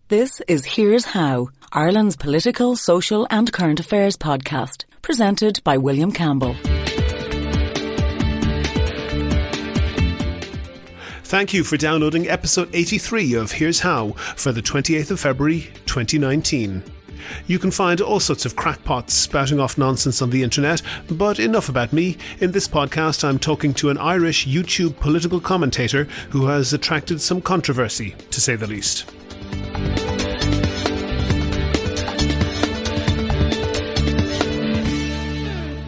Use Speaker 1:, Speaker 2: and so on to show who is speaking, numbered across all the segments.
Speaker 1: This is Here's How, Ireland's political, social and current affairs podcast, presented by William Campbell.
Speaker 2: Thank you for downloading episode 83 of Here's How for the 28th of February 2019. You can find all sorts of crackpots spouting off nonsense on the internet, but enough about me. In this podcast, I'm talking to an Irish YouTube political commentator who has attracted some controversy, to say the least.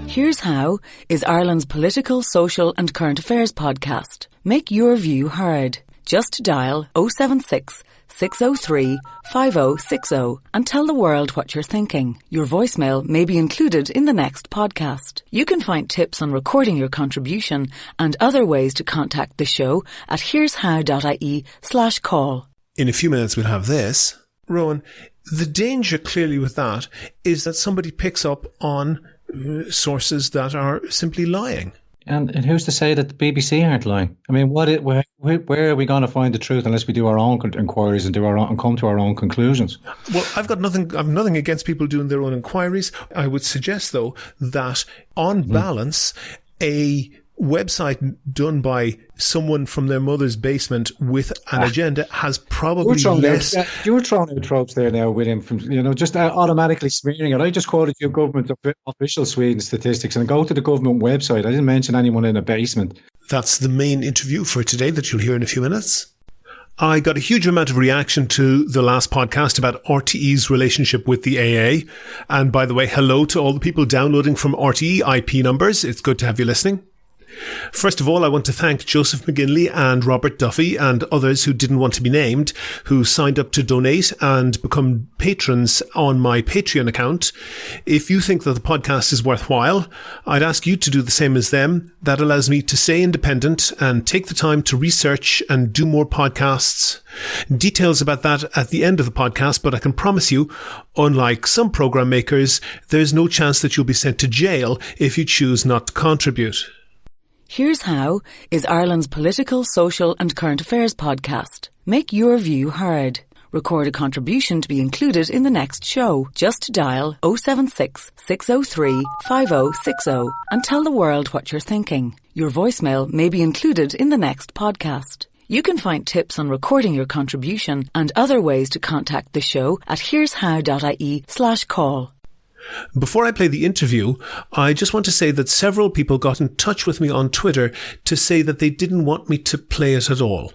Speaker 1: Here's How is Ireland's political, social and current affairs podcast. Make your view heard. Just dial 076 603 5060 and tell the world what you're thinking. Your voicemail may be included in the next podcast. You can find tips on recording your contribution and other ways to contact the show at here'show.ie/call.
Speaker 2: In a few minutes we'll have this. Rowan, the danger clearly with that is that somebody picks up on sources that are simply lying.
Speaker 3: And who's to say that the BBC aren't lying? I mean, where are we going to find the truth unless we do our own inquiries and come to our own conclusions?
Speaker 2: Well, I've nothing against people doing their own inquiries. I would suggest, though, that on balance, a website done by someone from their mother's basement with an agenda has probably less.
Speaker 3: You're throwing out tropes there now, William, from just automatically smearing it. I just quoted your government official Sweden statistics, and go to the government website. I didn't mention anyone in a basement.
Speaker 2: That's the main interview for today that you'll hear in a few minutes. I got a huge amount of reaction to the last podcast about RTE's relationship with the AA. And by the way, hello to all the people downloading from RTE IP numbers. It's good to have you listening. First of all, I want to thank Joseph McGinley and Robert Duffy and others who didn't want to be named, who signed up to donate and become patrons on my Patreon account. If you think that the podcast is worthwhile, I'd ask you to do the same as them. That allows me to stay independent and take the time to research and do more podcasts. Details about that at the end of the podcast, but I can promise you, unlike some program makers, there's no chance that you'll be sent to jail if you choose not to contribute.
Speaker 1: Here's How is Ireland's political, social and current affairs podcast. Make your view heard. Record a contribution to be included in the next show. Just dial 076 603 5060 and tell the world what you're thinking. Your voicemail may be included in the next podcast. You can find tips on recording your contribution and other ways to contact the show at here'show.ie/call.
Speaker 2: Before I play the interview, I just want to say that several people got in touch with me on Twitter to say that they didn't want me to play it at all.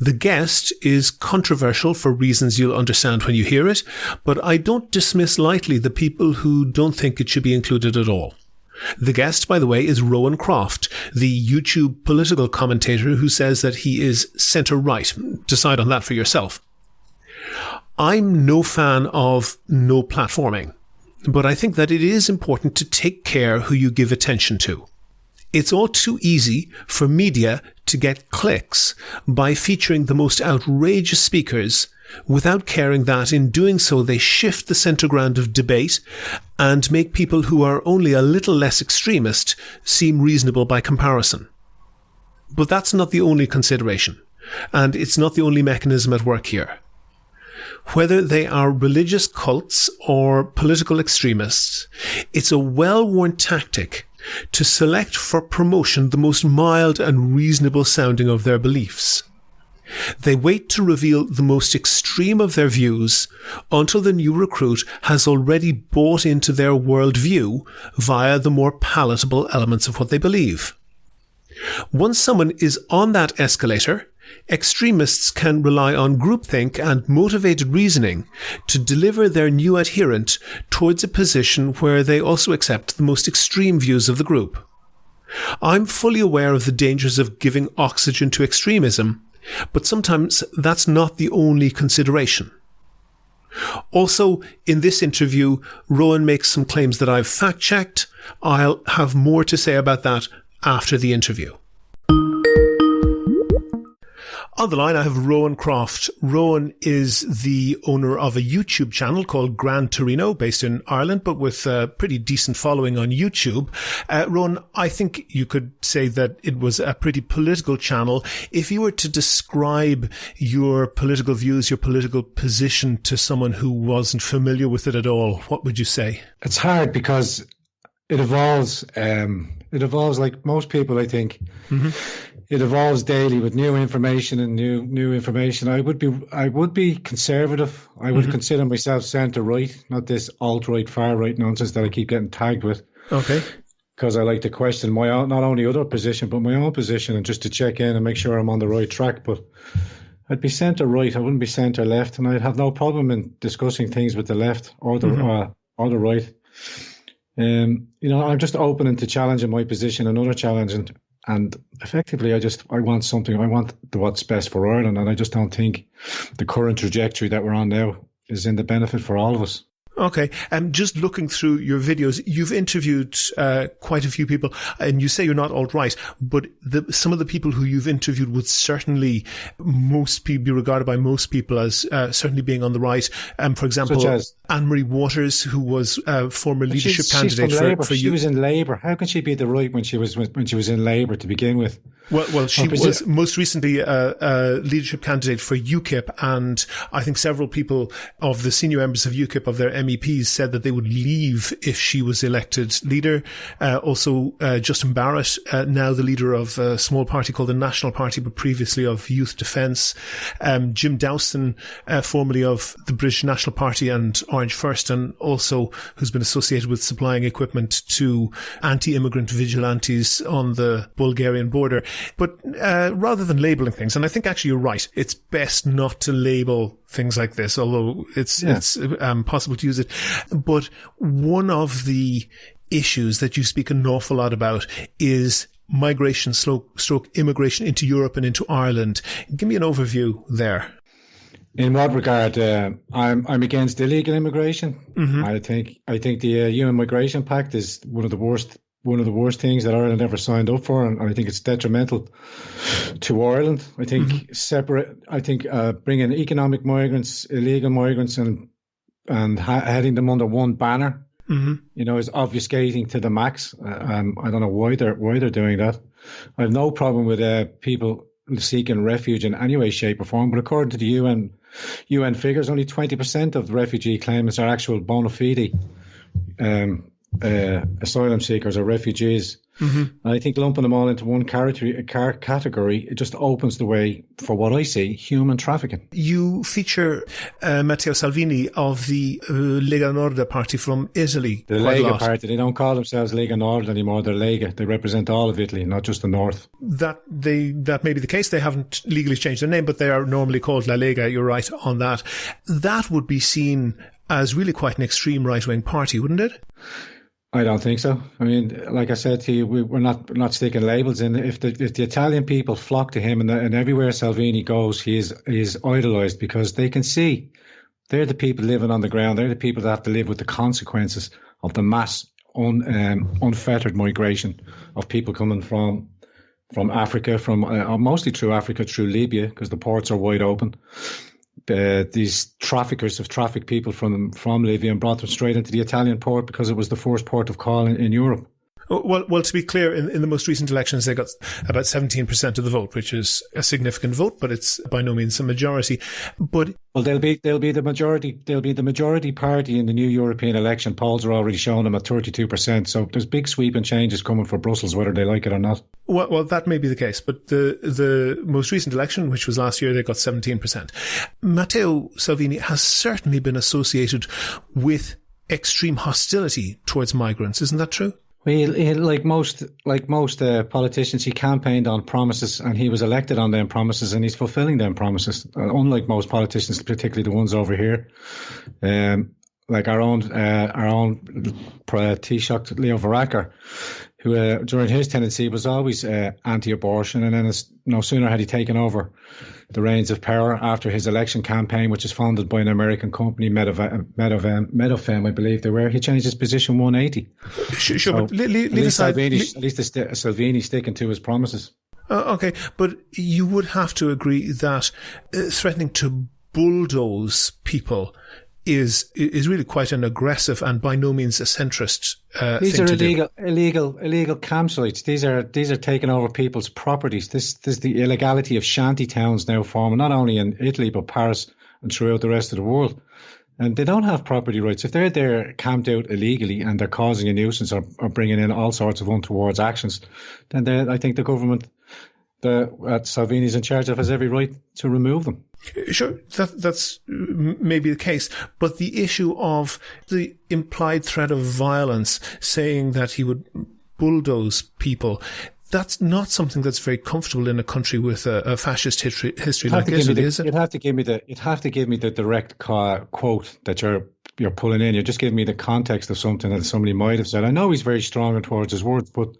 Speaker 2: The guest is controversial for reasons you'll understand when you hear it, but I don't dismiss lightly the people who don't think it should be included at all. The guest, by the way, is Rowan Croft, the YouTube political commentator who says that he is centre-right. Decide on that for yourself. I'm no fan of no platforming. But I think that it is important to take care who you give attention to. It's all too easy for media to get clicks by featuring the most outrageous speakers without caring that in doing so they shift the centre ground of debate and make people who are only a little less extremist seem reasonable by comparison. But that's not the only consideration, and it's not the only mechanism at work here. Whether they are religious cults or political extremists, it's a well-worn tactic to select for promotion the most mild and reasonable sounding of their beliefs. They wait to reveal the most extreme of their views until the new recruit has already bought into their worldview via the more palatable elements of what they believe. Once someone is on that escalator, extremists can rely on groupthink and motivated reasoning to deliver their new adherent towards a position where they also accept the most extreme views of the group. I'm fully aware of the dangers of giving oxygen to extremism, but sometimes that's not the only consideration. Also, in this interview, Rowan makes some claims that I've fact-checked. I'll have more to say about that after the interview. On the line, I have Rowan Croft. Rowan is the owner of a YouTube channel called Grand Torino, based in Ireland, but with a pretty decent following on YouTube. Rowan, I think you could say that it was a pretty political channel. If you were to describe your political views, your political position to someone who wasn't familiar with it at all, what would you say?
Speaker 3: It's hard because it evolves. It evolves like most people, I think. Mm-hmm. It evolves daily with new information and new information. I would be conservative. I would consider myself centre right, not this alt right, far right nonsense that I keep getting tagged with.
Speaker 2: Okay.
Speaker 3: Because I like to question my own, not only other position, but my own position, and just to check in and make sure I'm on the right track. But I'd be centre right. I wouldn't be centre left, and I'd have no problem in discussing things with the left or the right. I'm just open into challenging my position and other challenging. And effectively, I want something. I want what's best for Ireland, and I just don't think the current trajectory that we're on now is in the benefit for all of us.
Speaker 2: Okay. Just looking through your videos, you've interviewed quite a few people, and you say you're not alt-right, but some of the people who you've interviewed would certainly be regarded by most people as certainly being on the right. For example, Anne-Marie Waters, who was former leadership candidate for
Speaker 3: She was in Labour. How can she be the right when she was in Labour to begin with?
Speaker 2: Well, she was most recently a leadership candidate for UKIP, and I think several people of the senior members of UKIP, of their MEPs, said that they would leave if she was elected leader. Also, Justin Barrett, now the leader of a small party called the National Party, but previously of Youth Defence. Jim Dowson, formerly of the British National Party and Orange First, and also who's been associated with supplying equipment to anti-immigrant vigilantes on the Bulgarian border. But rather than labelling things, and I think actually you're right, it's best not to label things like this, although it's possible to use it. But one of the issues that you speak an awful lot about is migration stroke immigration into Europe and into Ireland. Give me an overview there.
Speaker 3: In what regard? I'm against illegal immigration. Mm-hmm. I think the UN Migration Pact is one of the worst things that Ireland ever signed up for, and I think it's detrimental to Ireland. I think bringing economic migrants, illegal migrants, and heading them under one banner, is obfuscating to the max. I don't know why they're doing that. I have no problem with people seeking refuge in any way, shape, or form, but according to the UN figures, only 20% of the refugee claimants are actual bona fide asylum seekers or refugees. Mm-hmm. And I think lumping them all into one category, it just opens the way for what I see, human trafficking.
Speaker 2: You feature Matteo Salvini of the Lega Nord party from Italy.
Speaker 3: The Lega party, they don't call themselves Lega Nord anymore, they're Lega. They represent all of Italy, not just the north. That
Speaker 2: may be the case. They haven't legally changed their name, but they are normally called La Lega. You're right on that. That would be seen as really quite an extreme right-wing party, wouldn't it?
Speaker 3: I don't think so. I mean, like I said to you, we're not sticking labels in. If the Italian people flock to him, and everywhere Salvini goes, he is idolised, because they can see they're the people living on the ground. They're the people that have to live with the consequences of the mass unfettered migration of people coming from Africa, mostly through Africa, through Libya, because the ports are wide open. These traffickers have trafficked people from Libya and brought them straight into the Italian port because it was the first port of call in Europe.
Speaker 2: Well, to be clear, in the most recent elections, they got about 17% of the vote, which is a significant vote, but it's by no means a majority. But
Speaker 3: they'll be the majority. They'll be the majority party in the new European election. Polls are already showing them at 32%. So there's big sweeping changes coming for Brussels, whether they like it or not.
Speaker 2: Well, that may be the case, but the most recent election, which was last year, they got 17%. Matteo Salvini has certainly been associated with extreme hostility towards migrants. Isn't that true?
Speaker 3: Well, like most politicians, he campaigned on promises, and he was elected on them promises, and he's fulfilling them promises. Unlike most politicians, particularly the ones over here, like our own Taoiseach Leo Varadkar, who during his tenancy was always anti-abortion, and then no sooner had he taken over the reins of power after his election campaign, which is funded by an American company, Medofem, I believe they were, he changed his position 180.
Speaker 2: Sure, but leave aside...
Speaker 3: Salvini sticking to his promises.
Speaker 2: Okay, but you would have to agree that threatening to bulldoze people is really quite an aggressive and by no means a centrist
Speaker 3: these are
Speaker 2: thing
Speaker 3: illegal campsites. These are taking over people's properties. This is the illegality of shanty towns now forming, not only in Italy but Paris and throughout the rest of the world. And they don't have property rights. If they're there camped out illegally and they're causing a nuisance or bringing in all sorts of untoward actions, then I think the government that Salvini's in charge of has every right to remove them.
Speaker 2: Sure, that's maybe the case. But the issue of the implied threat of violence, saying that he would bulldoze people, that's not something that's very comfortable in a country with a fascist history like Italy, is it?
Speaker 3: You'd have to give me the direct quote that you're pulling in. You're just giving me the context of something that somebody might have said. I know he's very strong towards his words, but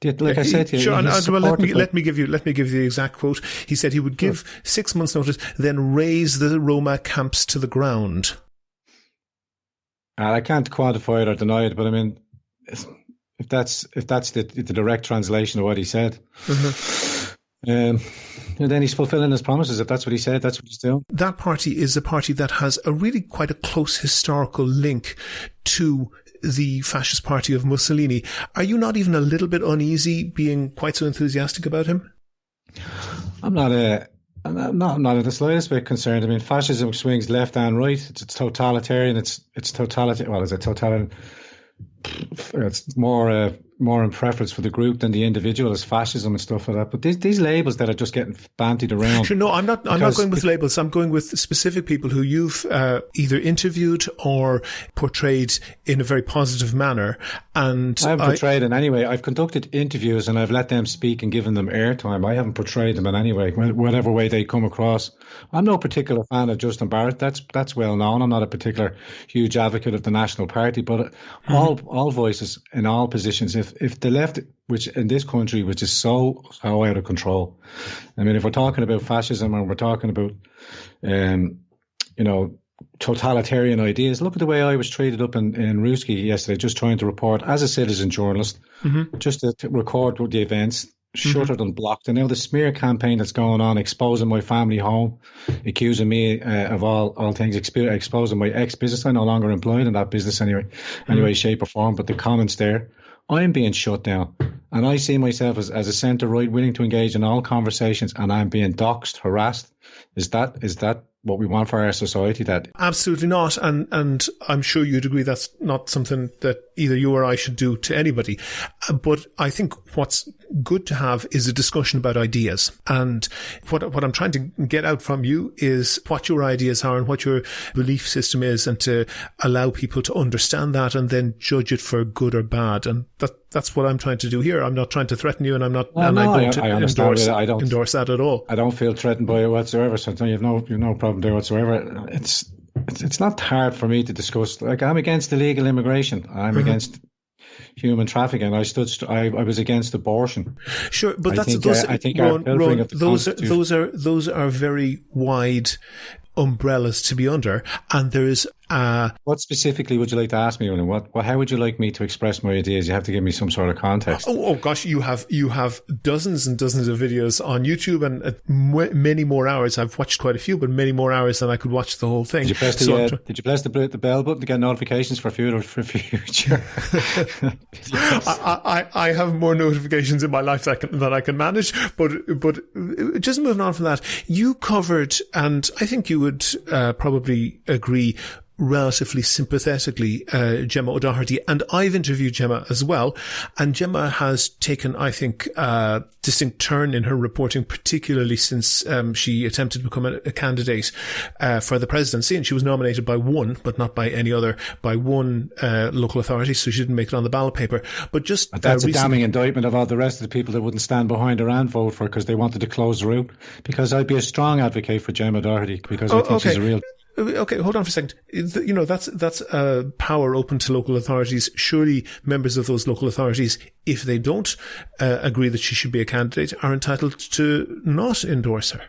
Speaker 3: like I said to you,
Speaker 2: sure. Let me give you the exact quote. He said he would give 6 months' notice, then raise the Roma camps to the ground.
Speaker 3: I can't quantify it or deny it, but I mean, if that's the direct translation of what he said, and then he's fulfilling his promises. If that's what he said, that's what he's doing.
Speaker 2: That party is a party that has a really quite a close historical link to the fascist party of Mussolini. Are you not even a little bit uneasy being quite so enthusiastic about him?
Speaker 3: I'm not in the slightest bit concerned. I mean, fascism swings left and right. It's totalitarian. It's totalitarian. Well, is it totalitarian? It's more in preference for the group than the individual, as fascism and stuff like that. But these labels that are just getting bandied around.
Speaker 2: Sure, no, I'm not going with labels. I'm going with specific people who you've either interviewed or portrayed in a very positive manner. And
Speaker 3: I haven't portrayed in any way. I've conducted interviews and I've let them speak and given them airtime. I haven't portrayed them in any way, whatever way they come across. I'm no particular fan of Justin Barrett. That's well known. I'm not a particular huge advocate of the National Party, but all voices in all positions. If the left, which in this country, which is so out of control, I mean, if we're talking about fascism and we're talking about, totalitarian ideas, look at the way I was treated up in Ruski yesterday, just trying to report as a citizen journalist, just to record the events, shuttered and blocked. And now the smear campaign that's going on, exposing my family home, accusing me of all things, exposing my ex-business. I'm no longer employed in that business anyway, shape or form, but the comments there, I'm being shut down. And I see myself as a centre-right, willing to engage in all conversations, and I'm being doxxed, harassed. Is that what we want for our society? That
Speaker 2: absolutely not, and I'm sure you'd agree that's not something that either you or I should do to anybody. But I think what's good to have is a discussion about ideas, and what I'm trying to get out from you is what your ideas are and what your belief system is, and to allow people to understand that and then judge it for good or bad. And that's what I'm trying to do here. I'm not trying to threaten you, and I'm not. I don't endorse that at all.
Speaker 3: I don't feel threatened by it whatsoever. So you've no problem there whatsoever. It's not hard for me to discuss. Like, I'm against illegal immigration. I'm against human trafficking. I was against abortion.
Speaker 2: Sure, but those are very wide umbrellas to be under, and there is
Speaker 3: what specifically would you like to ask me, Rowan? How would you like me to express my ideas? You have to give me some sort of context.
Speaker 2: Oh gosh, you have dozens and dozens of videos on YouTube, and many more hours. I've watched quite a few, but many more hours than I could watch the whole thing.
Speaker 3: Did you press the bell button to get notifications for future?
Speaker 2: I have more notifications in my life that I can manage, but just moving on from that, you covered, and I think you would probably agree, relatively sympathetically, Gemma O'Doherty, and I've interviewed Gemma as well, and Gemma has taken, I think, a distinct turn in her reporting, particularly since she attempted to become a candidate for the presidency, and she was nominated by one, but not by any other, by one local authority, so she didn't make it on the ballot paper. But just
Speaker 3: that's a damning indictment of all the rest of the people that wouldn't stand behind her and vote for her because they wanted to close the route. Because I'd be a strong advocate for Gemma O'Doherty, because I think she's a real...
Speaker 2: Okay, hold on for a second. That's power open to local authorities. Surely members of those local authorities, if they don't agree that she should be a candidate, are entitled to not endorse her.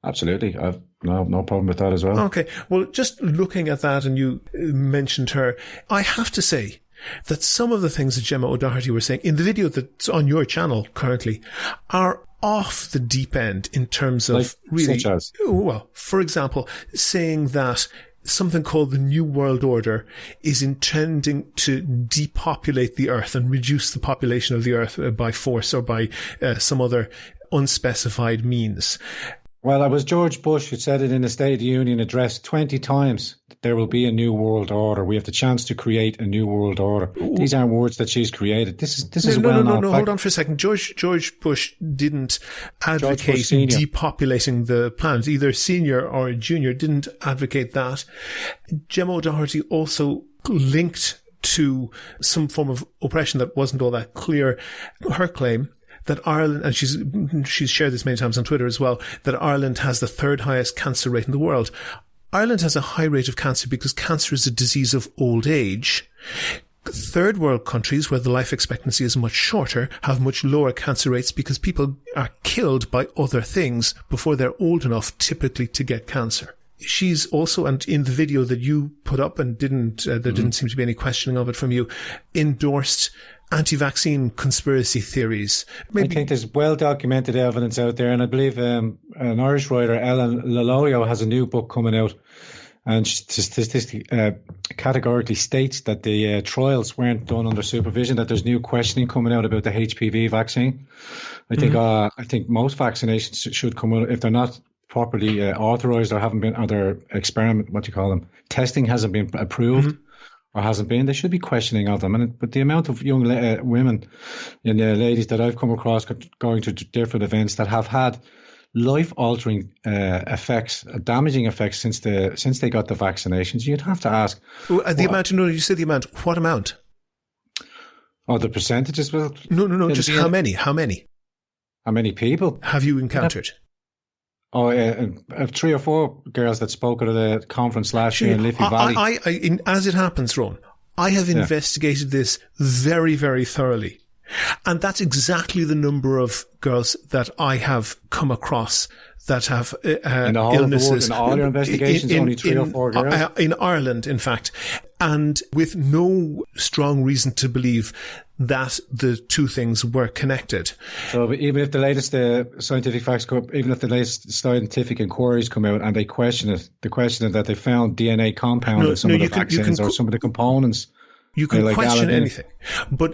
Speaker 3: Absolutely. I've no problem with that as well.
Speaker 2: Okay. Well, just looking at that, and you mentioned her, I have to say that some of the things that Gemma O'Doherty were saying in the video that's on your channel currently are off the deep end in terms of really, well, for example, saying that something called the New World Order is intending to depopulate the Earth and reduce the population of the Earth by force or by some other unspecified means.
Speaker 3: Well, it was George Bush who said it in the State of the Union address 20 times. There will be a new world order. We have the chance to create a new world order. These aren't words that she's created. This is well-known.
Speaker 2: No. Hold on for a second. George Bush didn't advocate depopulating the planet. Either senior or junior didn't advocate that. Gemma O'Doherty also linked to some form of oppression that wasn't all that clear. Her claim that Ireland, and she's shared this many times on Twitter as well, that Ireland has the third highest cancer rate in the world. Ireland has a high rate of cancer because cancer is a disease of old age. Third world countries, where the life expectancy is much shorter, have much lower cancer rates because people are killed by other things before they're old enough typically to get cancer. She's also, and in the video that you put up and there didn't seem to be any questioning of it from you, endorsed anti-vaccine conspiracy theories.
Speaker 3: I think there's well-documented evidence out there, and I believe an Irish writer, Ellen Laloyo, has a new book coming out, and she categorically states that the trials weren't done under supervision, that there's new questioning coming out about the HPV vaccine. I think most vaccinations should come out, if they're not properly authorised or haven't been, or their testing hasn't been approved, or hasn't been, they should be questioning of them. But the amount of young women and ladies that I've come across going to different events that have had life-altering effects, damaging effects since they got the vaccinations, you'd have to ask.
Speaker 2: The amount, you said the amount. What amount?
Speaker 3: Oh, the percentages? Well,
Speaker 2: no. Just how many? How
Speaker 3: many people
Speaker 2: have you encountered?
Speaker 3: I have 3 or 4 girls that spoke at the conference last year in Liffey Valley.
Speaker 2: As it happens, Ron, I have investigated this very, very thoroughly. And that's exactly the number of girls that I have come across that have illnesses.
Speaker 3: In all your investigations, only 3 or 4 girls?
Speaker 2: In Ireland, in fact. And with no strong reason to believe that the two things were connected.
Speaker 3: So even if the latest scientific facts come, even if the latest scientific inquiries come out and they question it that they found DNA compound in some of the vaccines or some of the components.
Speaker 2: You can question anything, but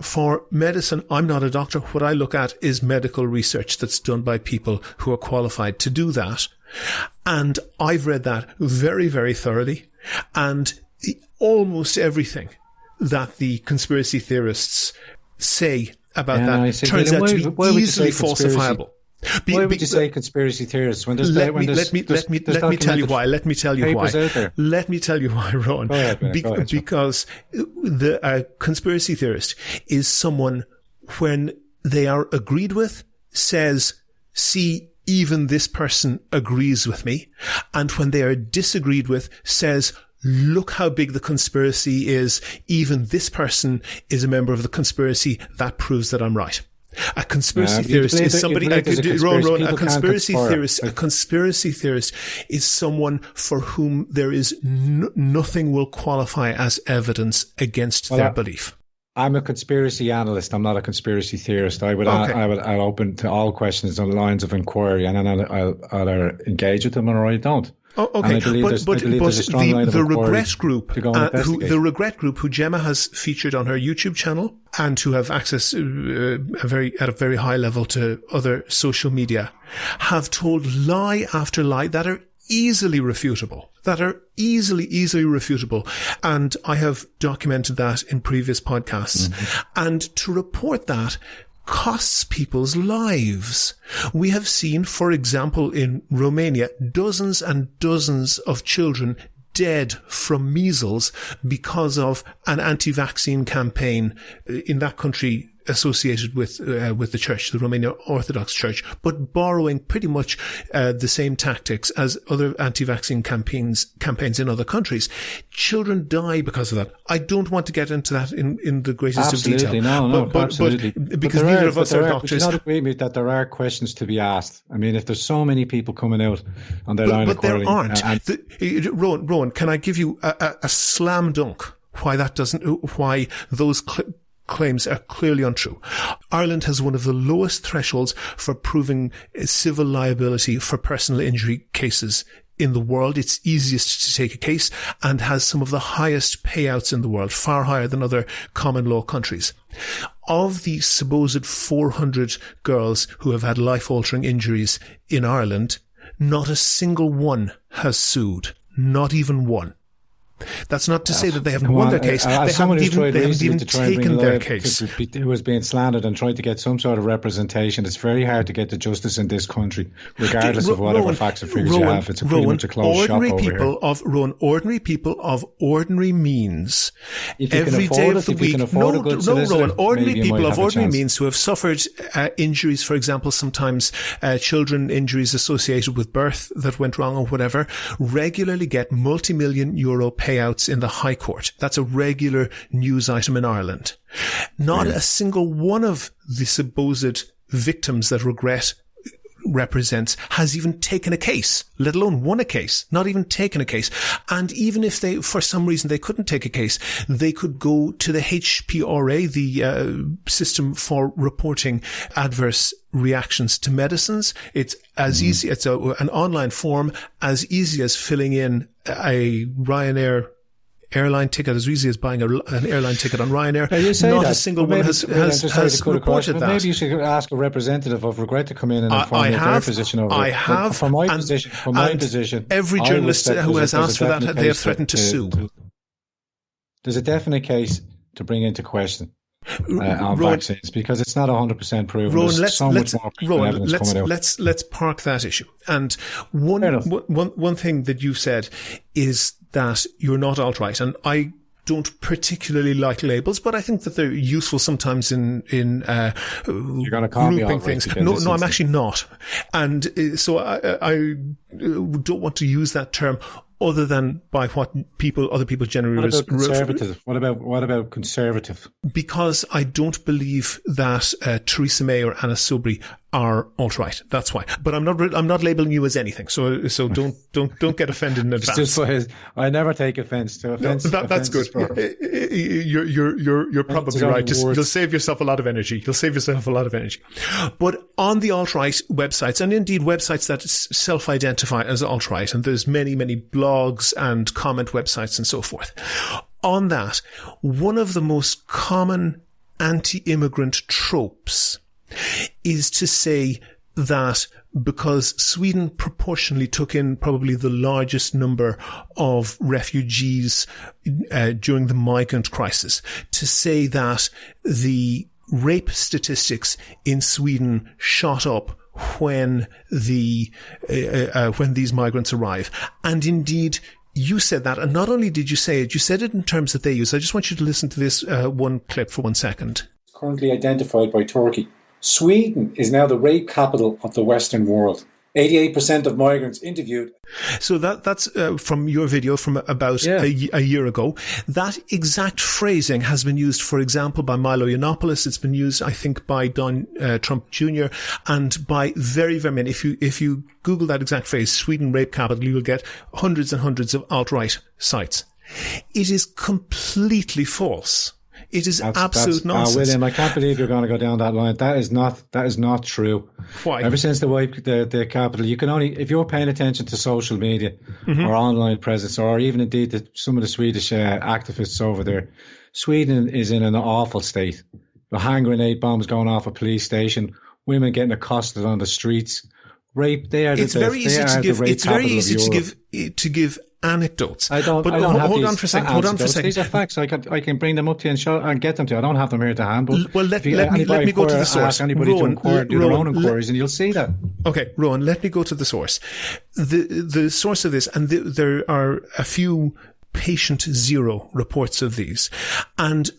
Speaker 2: for medicine, I'm not a doctor. What I look at is medical research that's done by people who are qualified to do that. And I've read that very, very thoroughly. And almost everything that the conspiracy theorists say about that turns out to be easily falsifiable.
Speaker 3: Why would you say conspiracy theorists when there's
Speaker 2: let me tell you why. Let me tell you why, Ron. Because the conspiracy theorist is someone, when they are agreed with, says, see, even this person agrees with me. And when they are disagreed with, says, look how big the conspiracy is. Even this person is a member of the conspiracy. That proves that I'm right. A conspiracy theorist is somebody. A conspiracy theorist is someone for whom there is nothing will qualify as evidence against their belief.
Speaker 3: I'm a conspiracy analyst. I'm not a conspiracy theorist. I'll open to all questions on lines of inquiry, and then I'll engage with them, or I don't.
Speaker 2: Oh, okay, but the regret group who Gemma has featured on her YouTube channel and who have access at a very high level to other social media have told lie after lie that are easily refutable. And I have documented that in previous podcasts. And to report that costs people's lives. We have seen, for example, in Romania, dozens and dozens of children dead from measles because of an anti-vaccine campaign in that country associated with the church, the Romanian Orthodox Church, but borrowing pretty much the same tactics as other anti-vaccine campaigns in other countries. Children die because of that. I don't want to get into that in the greatest of detail.
Speaker 3: Absolutely.
Speaker 2: Because neither of us are doctors.
Speaker 3: But you not agree with me that there are questions to be asked. I mean, if there's so many people coming out on their line of
Speaker 2: quarreling. But there aren't. Rowan, can I give you a slam dunk? why those claims are clearly untrue. Ireland has one of the lowest thresholds for proving civil liability for personal injury cases in the world. It's easiest to take a case and has some of the highest payouts in the world, far higher than other common law countries. Of the supposed 400 girls who have had life-altering injuries in Ireland, not a single one has sued. Not even one. That's not to say that they haven't won their case. They haven't even taken their case.
Speaker 3: Who was being slandered and tried to get some sort of representation. It's very hard to get to justice in this country, regardless of whatever facts and figures you have. It's pretty much a closed shop over here.
Speaker 2: Ordinary people of ordinary means, every day of the week. Ordinary people of ordinary means who have suffered injuries, for example, sometimes children injuries associated with birth that went wrong or whatever, regularly get multi-million euro payouts in the High Court. That's a regular news item in Ireland. Not a single one of the supposed victims that Regret represents has even taken a case, let alone won a case, not even taken a case. And even if they, for some reason, they couldn't take a case, they could go to the HPRA, the system for reporting adverse reactions to medicines. It's as easy, it's an online form, as easy as filling in a Ryanair airline ticket, as easy as buying an airline ticket on Ryanair. Not a single one has reported that.
Speaker 3: Maybe you should ask a representative of Regret to come in and inform you their position over it.
Speaker 2: I have.
Speaker 3: From my position,
Speaker 2: every journalist who has asked for that, they have threatened to sue.
Speaker 3: There's a definite case to bring into question on vaccines, because it's not 100% proven.
Speaker 2: Let's park that issue. And one thing that you've said is that you're not alt-right, and I don't particularly like labels, but I think that they're useful sometimes in
Speaker 3: you're going to call me
Speaker 2: grouping things. No, I'm actually not, and so I don't want to use that term other than by what other people generally.
Speaker 3: What about conservative? What about conservative?
Speaker 2: Because I don't believe that Theresa May or Anna Soubry are alt-right. That's why. But I'm not labeling you as anything. So don't get offended in advance.
Speaker 3: I never take offense to offense.
Speaker 2: No, that's good. You're probably right. You'll save yourself a lot of energy. But on the alt-right websites, and indeed websites that self-identify as alt-right, and there's many blogs and comment websites and so forth. On that, one of the most common anti-immigrant tropes is to say that because Sweden proportionally took in probably the largest number of refugees during the migrant crisis, to say that the rape statistics in Sweden shot up when these migrants arrive. And indeed, you said that, and not only did you say it, you said it in terms that they use. I just want you to listen to this one clip for 1 second.
Speaker 4: Currently identified by Turkey. Sweden is now the rape capital of the Western world. 88% of migrants interviewed.
Speaker 2: So that's from your video from about a year ago. That exact phrasing has been used, for example, by Milo Yiannopoulos. It's been used, I think, by Don Trump Jr. and by very, very many. If you Google that exact phrase, Sweden rape capital, you will get hundreds and hundreds of alt-right sites. It is completely false. It is absolute nonsense.
Speaker 3: William, I can't believe you're going to go down that line. That is not true.
Speaker 2: Why?
Speaker 3: Ever since the capital, you can only, if you're paying attention to social media or online presence, or even indeed some of the Swedish activists over there, Sweden is in an awful state. The hand grenade bombs going off a police station, women getting accosted on the streets, rape. It's very easy
Speaker 2: to give anecdotes.
Speaker 3: Hold on for a second. These are facts. I can bring them up to you and get them to you. I don't have them here to hand. But
Speaker 2: let me go to the source.
Speaker 3: Anybody to inquire, do their own inquiries, and you'll see that.
Speaker 2: Okay, Rowan, let me go to the source. The source of this, and there are a few patient zero reports of these, and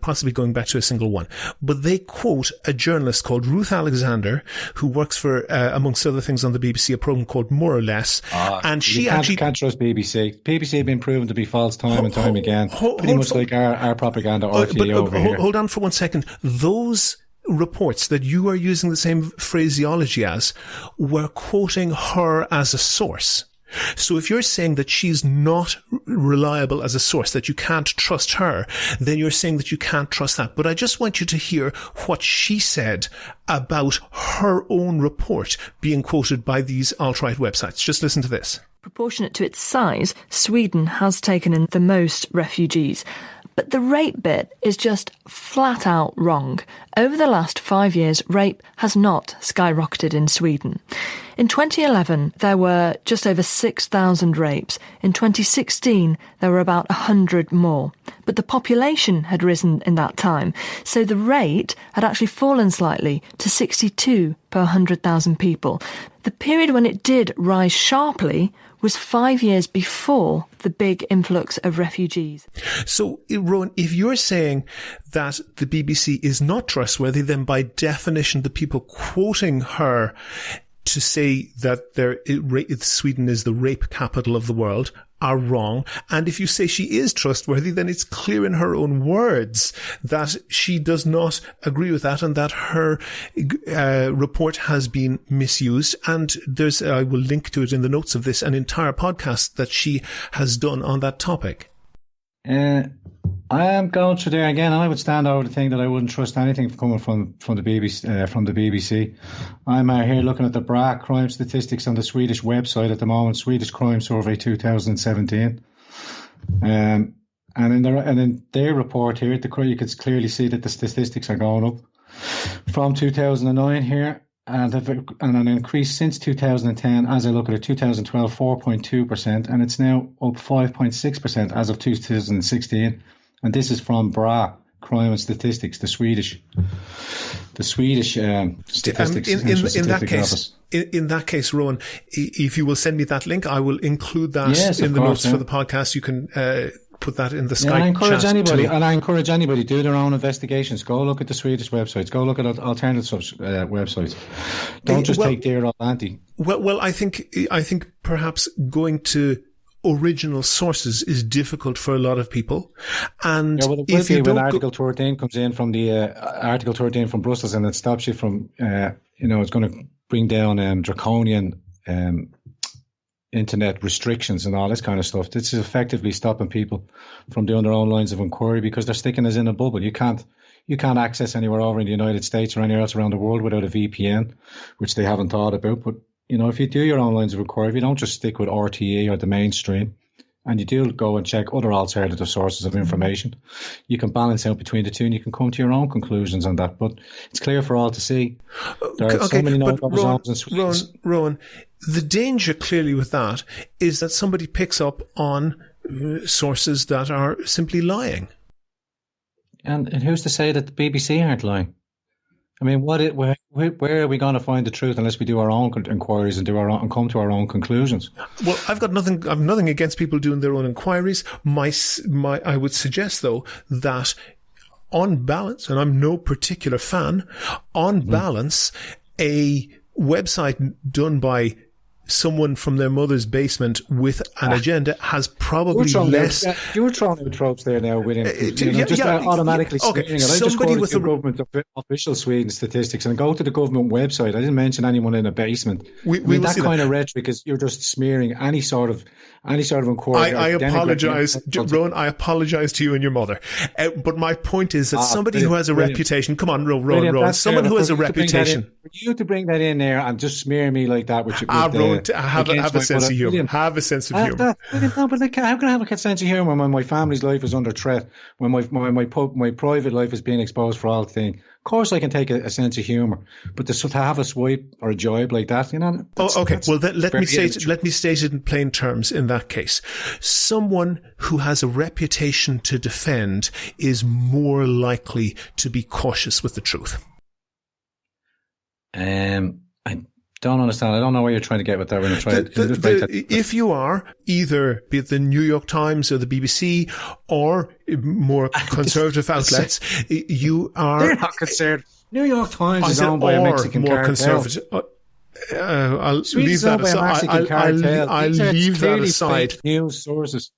Speaker 2: possibly going back to a single one, but they quote a journalist called Ruth Alexander, who works for, amongst other things, on the BBC, a program called More or Less, and she
Speaker 3: can't trust BBC. BBC have been proven to be false time and time again, pretty much like our propaganda RTE over here.
Speaker 2: Hold on for 1 second. Those reports that you are using the same phraseology as were quoting her as a source. So if you're saying that she's not reliable as a source, that you can't trust her, then you're saying that you can't trust that. But I just want you to hear what she said about her own report being quoted by these alt-right websites. Just listen to this.
Speaker 5: Proportionate to its size, Sweden has taken in the most refugees. But the rape bit is just flat out wrong. Over the last 5 years, rape has not skyrocketed in Sweden. In 2011, there were just over 6,000 rapes. In 2016, there were about 100 more. But the population had risen in that time, so the rate had actually fallen slightly to 62 per 100,000 people. The period when it did rise sharply was 5 years before the big influx of refugees.
Speaker 2: So, Rowan, if you're saying that the BBC is not trustworthy, then by definition, the people quoting her to say that Sweden is the rape capital of the world are wrong. And if you say she is trustworthy, then it's clear in her own words that she does not agree with that and that her report has been misused. And I will link to it in the notes of this, an entire podcast that she has done on that topic.
Speaker 3: I am going through there again, and I would stand over the thing that I wouldn't trust anything coming from the BBC. I'm here looking at the BRA crime statistics on the Swedish website at the moment, Swedish Crime Survey 2017. And in their report here, you can clearly see that the statistics are going up from 2009 here, and an increase since 2010. As I look at it, 2012 4.2%, and it's now up 5.6% as of 2016. And this is from BRA Crime and Statistics, the Swedish statistics.
Speaker 2: In that case, Rowan, if you will send me that link, I will include that in the notes for the podcast. You can put that in the Skype chat.
Speaker 3: I encourage anybody do their own investigations. Go look at the Swedish websites. Go look at alternative websites. Don't just take their own anti.
Speaker 2: Well, I think perhaps going to original sources is difficult for a lot of people, and
Speaker 3: if you when Article 13 comes in from the Article 13 from Brussels, and it stops you from it's going to bring down draconian internet restrictions and all this kind of stuff. This is effectively stopping people from doing their own lines of inquiry because they're sticking us in a bubble. You can't access anywhere over in the United States or anywhere else around the world without a VPN, which they haven't thought about. But if you do your own lines of inquiry, if you don't just stick with RTE or the mainstream, and you do go and check other alternative sources of information, you can balance out between the two and you can come to your own conclusions on that. But it's clear for all to see. There are so many
Speaker 2: Rowan, the danger clearly with that is that somebody picks up on sources that are simply lying.
Speaker 3: And who's to say that the BBC aren't lying? I mean, where are we going to find the truth unless we do our own inquiries and come to our own conclusions?
Speaker 2: Well, I've nothing against people doing their own inquiries. I would suggest though that on balance, and I'm no particular fan, on balance, a website done by someone from their mother's basement with an agenda has probably less.
Speaker 3: You're throwing out tropes there now, William. Automatically smearing it. I just quoted the government official Sweden statistics and go to the government website. I didn't mention anyone in a basement. That kind of rhetoric is you're just smearing any sort of inquiry.
Speaker 2: I apologise, Rowan. I apologise to you and your mother. But my point is that somebody who has a reputation. Come on, Rowan. Someone who has a reputation.
Speaker 3: For you to bring that in there and just smear me like that,
Speaker 2: have a sense of humour. Have a sense of humour.
Speaker 3: No, but how can I have a sense of humour when my family's life is under threat, when my private life is being exposed for all things? Of course, I can take a sense of humour, but to have a swipe or a jibe like that,
Speaker 2: let me state it in plain terms. In that case, someone who has a reputation to defend is more likely to be cautious with the truth.
Speaker 3: I don't understand. I don't know where you're trying to get with that. When you try
Speaker 2: if you are either be it the New York Times or the BBC or more conservative outlets, you are.
Speaker 3: They're not conservative. New York Times is owned by a Mexican
Speaker 2: more
Speaker 3: cartel.
Speaker 2: Conservative. I'll leave that aside. I'll leave that aside.
Speaker 3: News sources.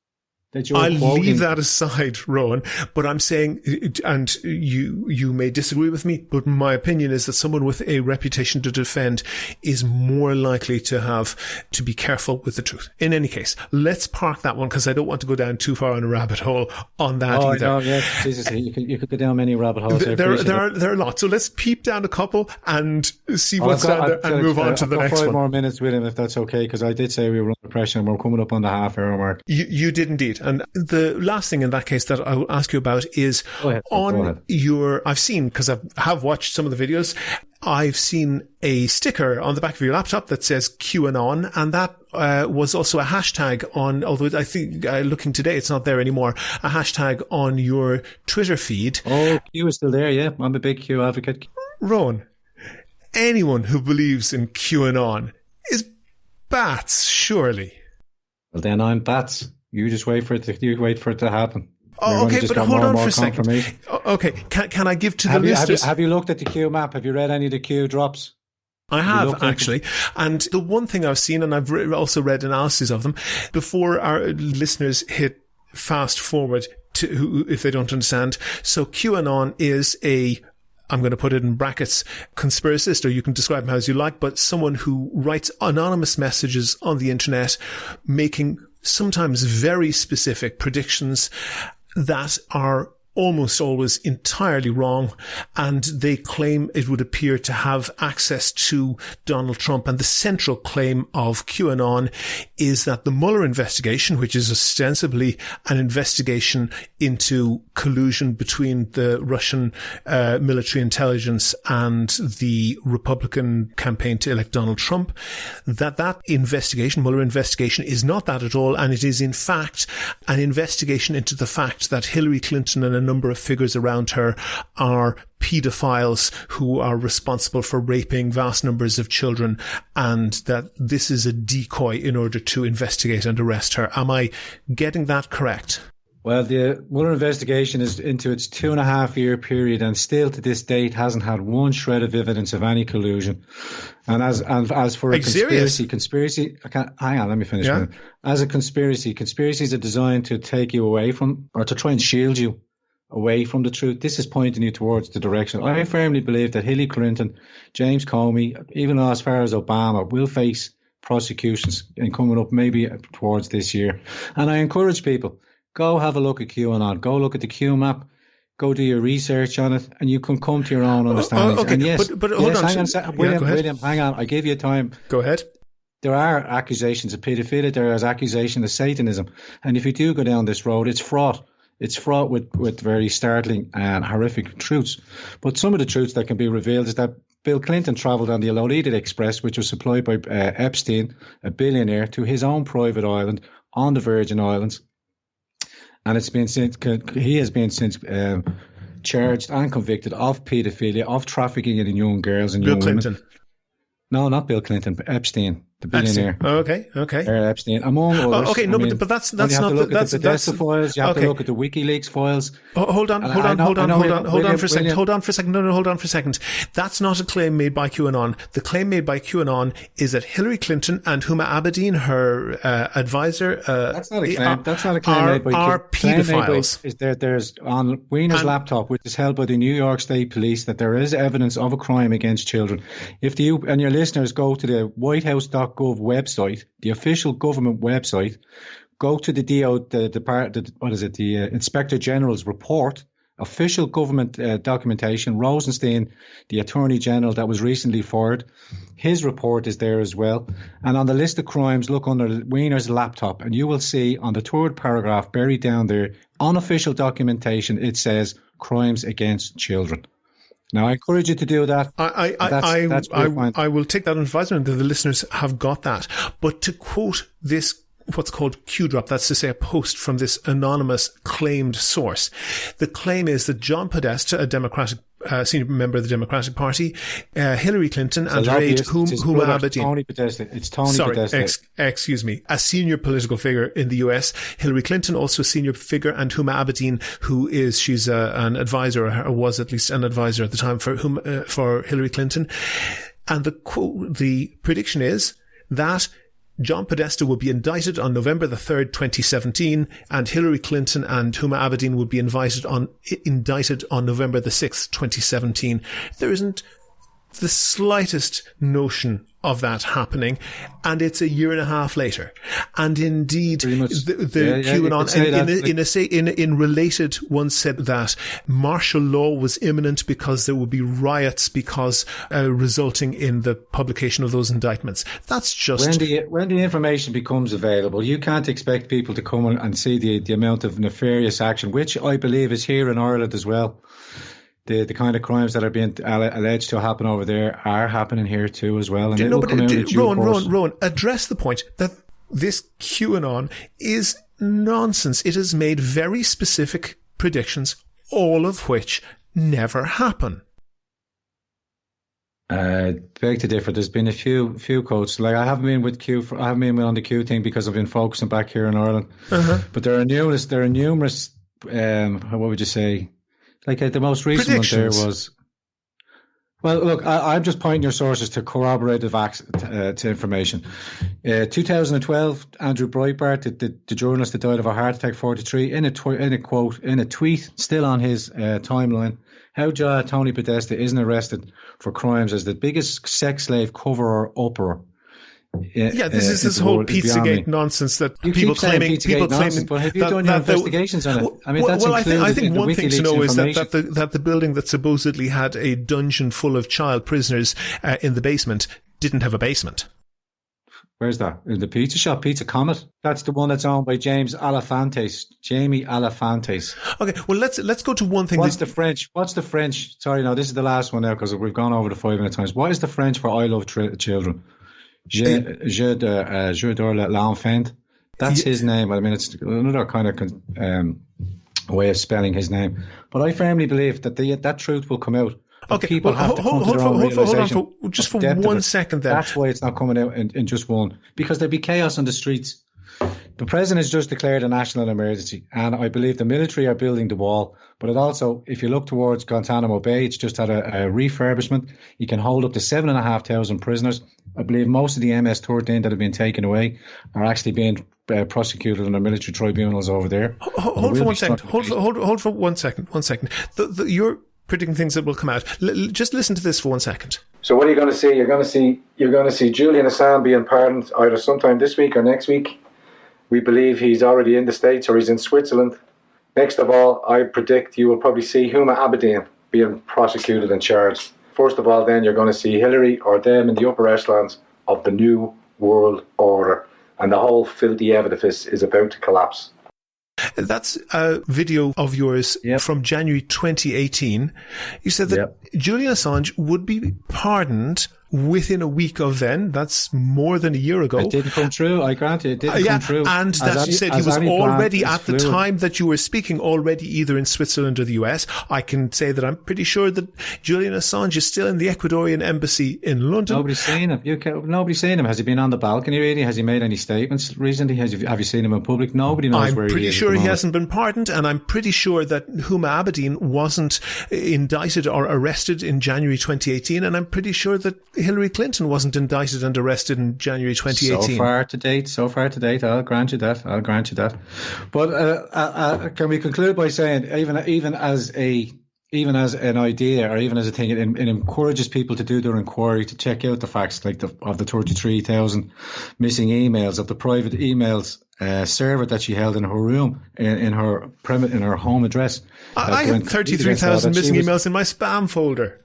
Speaker 3: that you're
Speaker 2: I'll
Speaker 3: quoting.
Speaker 2: leave that aside, Rowan, but I'm saying, and you may disagree with me, but my opinion is that someone with a reputation to defend is more likely to be careful with the truth. In any case, let's park that one because I don't want to go down too far on a rabbit hole on that either.
Speaker 3: Oh, yeah, Jesus, you could go down many rabbit holes.
Speaker 2: There are lots. So let's peep down a couple and see what's down there and move on to the next one.
Speaker 3: 5 more minutes with him, if that's okay, because I did say we were under pressure and we're coming up on the half-hour mark.
Speaker 2: You did indeed. And the last thing in that case that I will ask you about is I've seen, because I have watched some of the videos, I've seen a sticker on the back of your laptop that says QAnon, and that was also a hashtag on, although I think looking today it's not there anymore, a hashtag on your Twitter feed.
Speaker 3: Oh, Q is still there, yeah. I'm a big Q advocate.
Speaker 2: Rowan, anyone who believes in QAnon is bats, surely.
Speaker 3: Well, then I'm bats. You just wait for it to happen.
Speaker 2: Oh, okay, but hold on for a second. Okay, can I give to the listeners?
Speaker 3: Have you looked at the Q map? Have you read any of the Q drops?
Speaker 2: I have, actually. And the one thing I've seen, and I've also read analyses of them, before our listeners hit fast forward to if they don't understand. So QAnon is I'm going to put it in brackets, conspiracist, or you can describe him how you like, but someone who writes anonymous messages on the internet, making sometimes very specific predictions that are almost always entirely wrong, and they claim it would appear to have access to Donald Trump. And the central claim of QAnon is that the Mueller investigation, which is ostensibly an investigation into collusion between the Russian military intelligence and the Republican campaign to elect Donald Trump, that investigation, Mueller investigation, is not that at all, and it is in fact an investigation into the fact that Hillary Clinton and a number of figures around her are pedophiles who are responsible for raping vast numbers of children, and that this is a decoy in order to investigate and arrest her. Am I getting that correct?
Speaker 3: Well, the Mueller investigation is into its 2.5-year period, and still to this date hasn't had one shred of evidence of any collusion. And as for a conspiracy, hang on, let me finish. Yeah. As a conspiracies are designed to take you away from, or to try and shield you away from the truth. This is pointing you towards the direction. I firmly believe that Hillary Clinton, James Comey, even as far as Obama, will face prosecutions in coming up maybe towards this year. And I encourage people, go have a look at QAnon, go look at the Q map, go do your research on it, and you can come to your own understanding.
Speaker 2: Okay,
Speaker 3: and yes,
Speaker 2: but hold on.
Speaker 3: William, hang on, I give you time.
Speaker 2: Go ahead.
Speaker 3: There are accusations of paedophilia, there is accusation of Satanism. And if you do go down this road, it's fraught. It's fraught with very startling and horrific truths. But some of the truths that can be revealed is that Bill Clinton travelled on the Lolita Express, which was supplied by Epstein, a billionaire, to his own private island on the Virgin Islands. And he has been since charged and convicted of paedophilia, of trafficking in young girls and young women. Bill Clinton? No, not Bill Clinton, but Epstein, the billionaire.
Speaker 2: Okay.
Speaker 3: Epstein, among others.
Speaker 2: But that's not
Speaker 3: the Tessa files. You have to look at the WikiLeaks files.
Speaker 2: Hold on for a second. That's not a claim made by QAnon. The claim made by QAnon is that Hillary Clinton and Huma Abedin, her advisor,
Speaker 3: that's not a claim. That's not a claim made by
Speaker 2: are pedophiles.
Speaker 3: Is there's on Wiener's laptop, which is held by the New York State Police, that there is evidence of a crime against children. If you and your listeners go to the whitehouse.gov website, the official government website, go to the Inspector General's report, official government documentation, Rosenstein, the Attorney General that was recently fired, his report is there as well. And on the list of crimes, look under Wiener's laptop, and you will see on the third paragraph buried down there, unofficial documentation, it says crimes against children. Now, I encourage you to do that.
Speaker 2: I will take that advisement that the listeners have got that. But to quote this, what's called Q-drop, that's to say a post from this anonymous claimed source. The claim is that John Podesta, a Democratic senior member of the Democratic Party, Hillary Clinton, and her aide Huma Abedin.
Speaker 3: Tony Podesta. It's Tony Podesta.
Speaker 2: Excuse me. A senior political figure in the US. Hillary Clinton, also a senior figure, and Huma Abedin, she's an advisor, or was at least an advisor at the time for Hillary Clinton. And the prediction is that John Podesta would be indicted on November the 3rd, 2017, and Hillary Clinton and Huma Abedin would be indicted on November the 6th, 2017. There isn't the slightest notion of that happening, and it's a year and a half later. And indeed, the QAnon in Related once said that martial law was imminent because there would be riots because resulting in the publication of those indictments. That's just
Speaker 3: when the information becomes available, you can't expect people to come and see the amount of nefarious action, which I believe is here in Ireland as well. The kind of crimes that are being alleged to happen over there are happening here too as well. And
Speaker 2: Rowan, address the point that this QAnon is nonsense. It has made very specific predictions, all of which never happen.
Speaker 3: Beg to differ. There's been a few quotes. Like I haven't been with Q. I haven't been on the Q thing because I've been focusing back here in Ireland. But there are numerous. What would you say? Like the most recent one there was. Well, look, I'm just pointing your sources to corroborative to information. 2012, Andrew Breitbart, the journalist that died of a heart attack, 43, in a tweet, still on his timeline, how Tony Podesta isn't arrested for crimes as the biggest sex slave cover-upper.
Speaker 2: This is this whole Pizzagate nonsense that people claiming.
Speaker 3: But have you done your investigations on it? I mean,
Speaker 2: I think one thing to know is that the building that supposedly had a dungeon full of child prisoners in the basement didn't have a basement.
Speaker 3: Where's that? In the pizza shop, Pizza Comet. That's the one that's owned by Jamie Alefantes. Okay,
Speaker 2: well let's go to one thing.
Speaker 3: What's the French? Sorry, no, this is the last one now because we've gone over the 5 minute times. What is the French for I love children? Je d'or l'enfant. That's his name. I mean, it's another kind of way of spelling his name. But I firmly believe that that truth will come out.
Speaker 2: Okay,
Speaker 3: people have to come to their own realization.
Speaker 2: Just for 1 second then.
Speaker 3: That's why it's not coming out in just one. Because there'd be chaos on the streets. The president has just declared a national emergency, and I believe the military are building the wall. But it also, if you look towards Guantanamo Bay, it's just had a refurbishment. You can hold up to 7,500 prisoners. I believe most of the MS-13 that have been taken away are actually being prosecuted under military tribunals over there.
Speaker 2: Hold for 1 second. Hold for 1 second. 1 second. You're predicting things that will come out. Just listen to this for 1 second.
Speaker 4: So what are you going to see? You're going to see Julian Assange being pardoned either sometime this week or next week. We believe he's already in the States or he's in Switzerland. Next of all, I predict you will probably see Huma Abedin being prosecuted and charged. First of all, then you're going to see Hillary or them in the upper echelons of the New World Order. And the whole filthy edifice is about to collapse.
Speaker 2: That's a video of yours from January 2018. You said that Julian Assange would be pardoned within a week of then. That's more than a year ago.
Speaker 3: It didn't come true. I grant it. It didn't come true.
Speaker 2: And that you said he was already, at the time that you were speaking, already either in Switzerland or the US. I can say that I'm pretty sure that Julian Assange is still in the Ecuadorian embassy in London.
Speaker 3: Nobody's seen him. Nobody's seen him. Has he been on the balcony really? Has he made any statements recently? Have you seen him in public? Nobody knows where he is.
Speaker 2: I'm pretty sure he hasn't been pardoned, and I'm pretty sure that Huma Abedin wasn't indicted or arrested in January 2018, and I'm pretty sure that Hillary Clinton wasn't indicted and arrested in January 2018.
Speaker 3: So far to date, I'll grant you that. But can we conclude by saying, even as an idea or even as a thing, it encourages people to do their inquiry, to check out the facts, like of the 33,000 missing emails, of the private emails server that she held in her room, in her home address.
Speaker 2: I had 33,000 missing emails in my spam folder.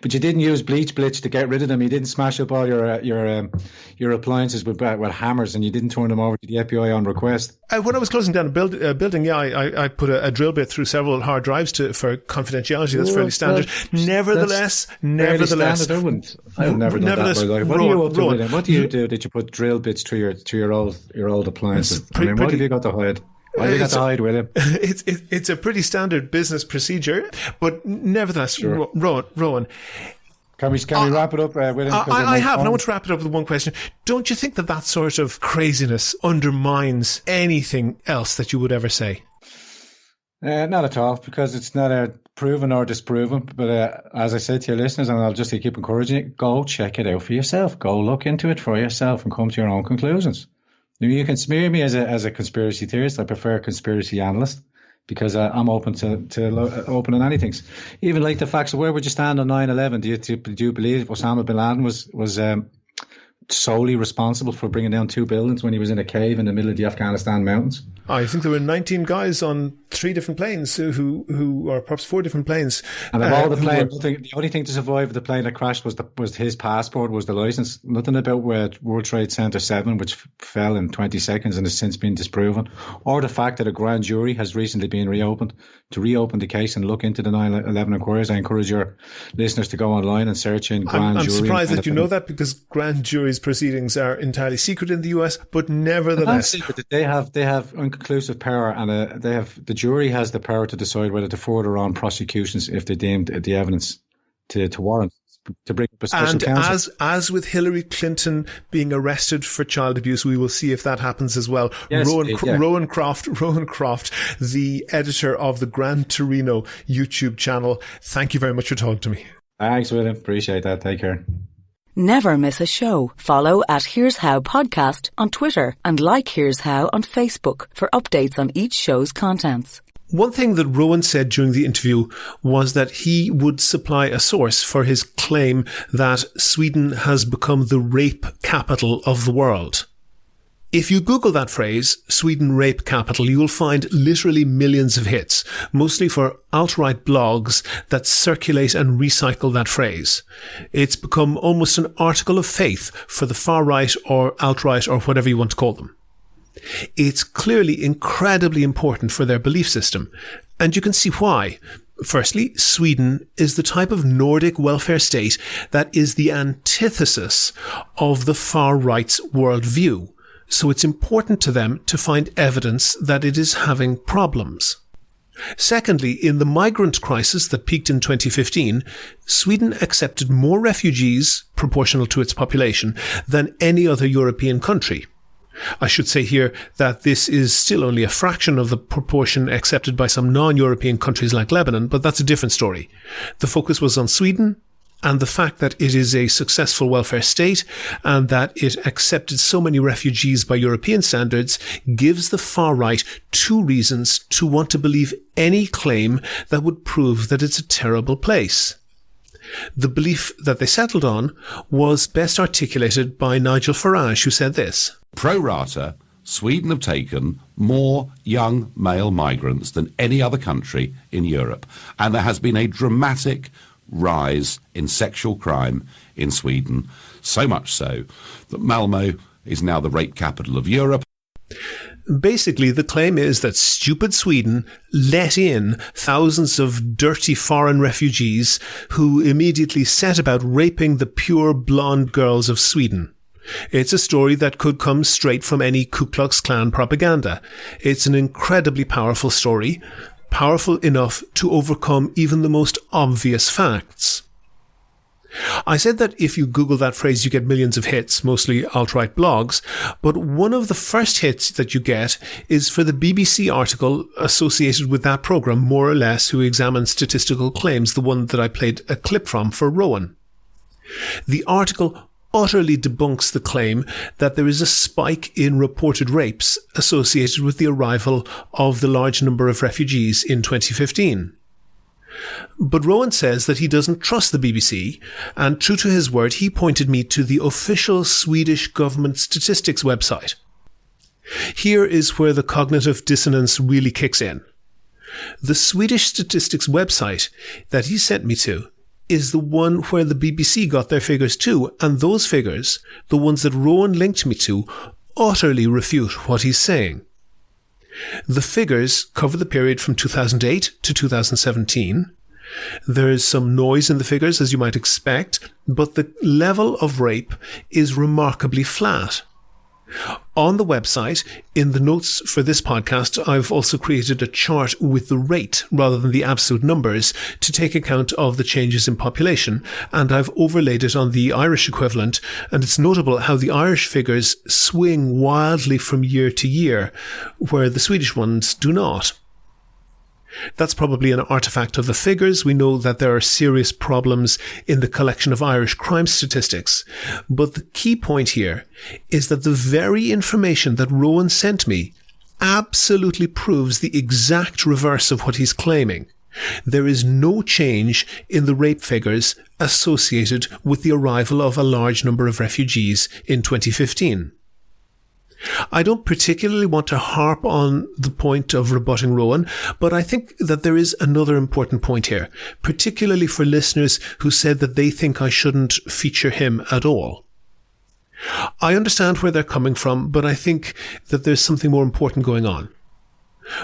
Speaker 3: But you didn't use bleach to get rid of them. You didn't smash up all your appliances with hammers, and you didn't turn them over to the FBI on request.
Speaker 2: When I was closing down a building, I put a drill bit through several hard drives for confidentiality. That's fairly standard. Nevertheless,
Speaker 3: standard, I've never done that. What are you up to with them? What do you do that you put drill bits through your old appliances? What have you got to hide? Why do you have to hide with him?
Speaker 2: It's a pretty standard business procedure, but nevertheless, sure. Rowan.
Speaker 3: Can we wrap it up with him?
Speaker 2: I want to wrap it up with one question. Don't you think that sort of craziness undermines anything else that you would ever say?
Speaker 3: Not at all, because it's not proven or disproven. But as I said to your listeners, and I'll just keep encouraging you, go check it out for yourself. Go look into it for yourself and come to your own conclusions. You can smear me as a conspiracy theorist. I prefer conspiracy analyst because I'm open to opening anything. Even like the facts of where would you stand on 9/11? Do you believe Osama bin Laden was solely responsible for bringing down 2 buildings when he was in a cave in the middle of the Afghanistan mountains?
Speaker 2: I think there were 19 guys on 3 different planes or perhaps 4 different planes.
Speaker 3: And of all the planes, the only thing to survive the plane that crashed was his passport, was the license. Nothing about World Trade Center 7, which fell in 20 seconds and has since been disproven, or the fact that a grand jury has recently been reopened to reopen the case and look into the 9/11 inquiries. I encourage your listeners to go online and search in grand jury.
Speaker 2: I'm surprised that you know that, because grand jury's proceedings are entirely secret in the US, but nevertheless,
Speaker 3: they have inconclusive power, and the jury has the power to decide whether to further on prosecutions if they deemed the evidence to warrant to bring up a special counsel.
Speaker 2: And as with Hillary Clinton being arrested for child abuse, we will see if that happens as well.
Speaker 3: Yes,
Speaker 2: Rowan Croft, the editor of the Grand Torino YouTube channel. Thank you very much for talking to me.
Speaker 3: Thanks, William. Appreciate that. Take care.
Speaker 1: Never miss a show. Follow at Here's How Podcast on Twitter and like Here's How on Facebook for updates on each show's contents.
Speaker 2: One thing that Rowan said during the interview was that he would supply a source for his claim that Sweden has become the rape capital of the world. If you Google that phrase, Sweden rape capital, you will find literally millions of hits, mostly for alt-right blogs that circulate and recycle that phrase. It's become almost an article of faith for the far right or alt-right or whatever you want to call them. It's clearly incredibly important for their belief system, and you can see why. Firstly, Sweden is the type of Nordic welfare state that is the antithesis of the far right's worldview. So it's important to them to find evidence that it is having problems. Secondly, in the migrant crisis that peaked in 2015, Sweden accepted more refugees, proportional to its population, than any other European country. I should say here that this is still only a fraction of the proportion accepted by some non-European countries like Lebanon, but that's a different story. The focus was on Sweden, and the fact that it is a successful welfare state and that it accepted so many refugees by European standards gives the far right 2 reasons to want to believe any claim that would prove that it's a terrible place. The belief that they settled on was best articulated by Nigel Farage, who said this:
Speaker 6: Pro rata, Sweden have taken more young male migrants than any other country in Europe, and there has been a dramatic rise in sexual crime in Sweden, so much so that Malmö is now the rape capital of Europe.
Speaker 2: Basically, the claim is that stupid Sweden let in thousands of dirty foreign refugees who immediately set about raping the pure blonde girls of Sweden. It's a story that could come straight from any Ku Klux Klan propaganda. It's an incredibly powerful story, powerful enough to overcome even the most obvious facts. I said that if you Google that phrase, you get millions of hits, mostly alt-right blogs, but one of the first hits that you get is for the BBC article associated with that programme, more or less, who examined statistical claims, the one that I played a clip from for Rowan. The article utterly debunks the claim that there is a spike in reported rapes associated with the arrival of the large number of refugees in 2015. But Rowan says that he doesn't trust the BBC, and true to his word, he pointed me to the official Swedish government statistics website. Here is where the cognitive dissonance really kicks in. The Swedish statistics website that he sent me to is the one where the BBC got their figures too, and those figures, the ones that Rowan linked me to, utterly refute what he's saying. The figures cover the period from 2008 to 2017. There is some noise in the figures, as you might expect, but the level of rape is remarkably flat. On the website, in the notes for this podcast, I've also created a chart with the rate rather than the absolute numbers to take account of the changes in population, and I've overlaid it on the Irish equivalent, and it's notable how the Irish figures swing wildly from year to year, where the Swedish ones do not. That's probably an artifact of the figures. We know that there are serious problems in the collection of Irish crime statistics. But the key point here is that the very information that Rowan sent me absolutely proves the exact reverse of what he's claiming. There is no change in the rape figures associated with the arrival of a large number of refugees in 2015. I don't particularly want to harp on the point of rebutting Rowan, but I think that there is another important point here, particularly for listeners who said that they think I shouldn't feature him at all. I understand where they're coming from, but I think that there's something more important going on.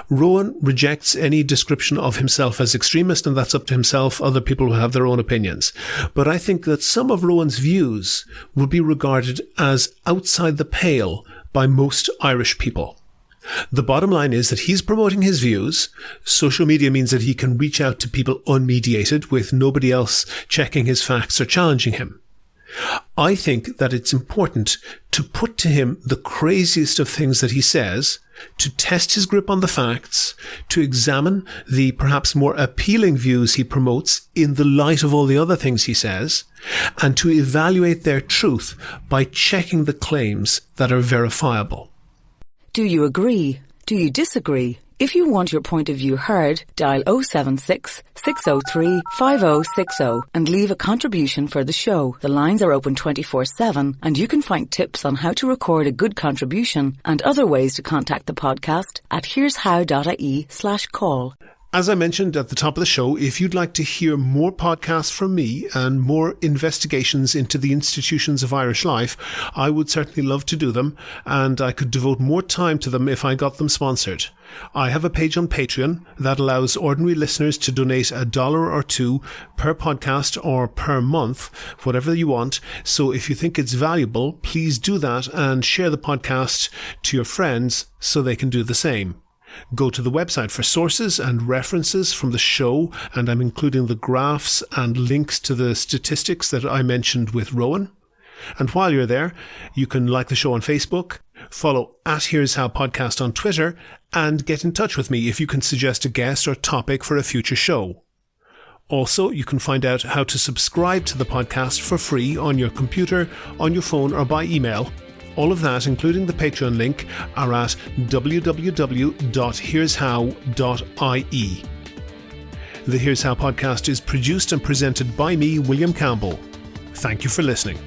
Speaker 2: Rowan rejects any description of himself as extremist, and that's up to himself. Other people will have their own opinions. But I think that some of Rowan's views would be regarded as outside the pale by most Irish people. The bottom line is that he's promoting his views. Social media means that he can reach out to people unmediated with nobody else checking his facts or challenging him. I think that it's important to put to him the craziest of things that he says, to test his grip on the facts, to examine the perhaps more appealing views he promotes in the light of all the other things he says, and to evaluate their truth by checking the claims that are verifiable.
Speaker 1: Do you agree? Do you disagree? If you want your point of view heard, dial 076 603 5060 and leave a contribution for the show. The lines are open 24/7 and you can find tips on how to record a good contribution and other ways to contact the podcast at here'show.ie/call.
Speaker 2: As I mentioned at the top of the show, if you'd like to hear more podcasts from me and more investigations into the institutions of Irish life, I would certainly love to do them, and I could devote more time to them if I got them sponsored. I have a page on Patreon that allows ordinary listeners to donate $1 or $2 per podcast or per month, whatever you want. So if you think it's valuable, please do that and share the podcast to your friends so they can do the same. Go to the website for sources and references from the show, and I'm including the graphs and links to the statistics that I mentioned with Rowan. And while you're there, you can like the show on Facebook, follow @Here's How Podcast on Twitter, and get in touch with me if you can suggest a guest or topic for a future show. Also, you can find out how to subscribe to the podcast for free on your computer, on your phone, or by email. All of that, including the Patreon link, are at www.here'show.ie. The Here's How podcast is produced and presented by me, William Campbell. Thank you for listening.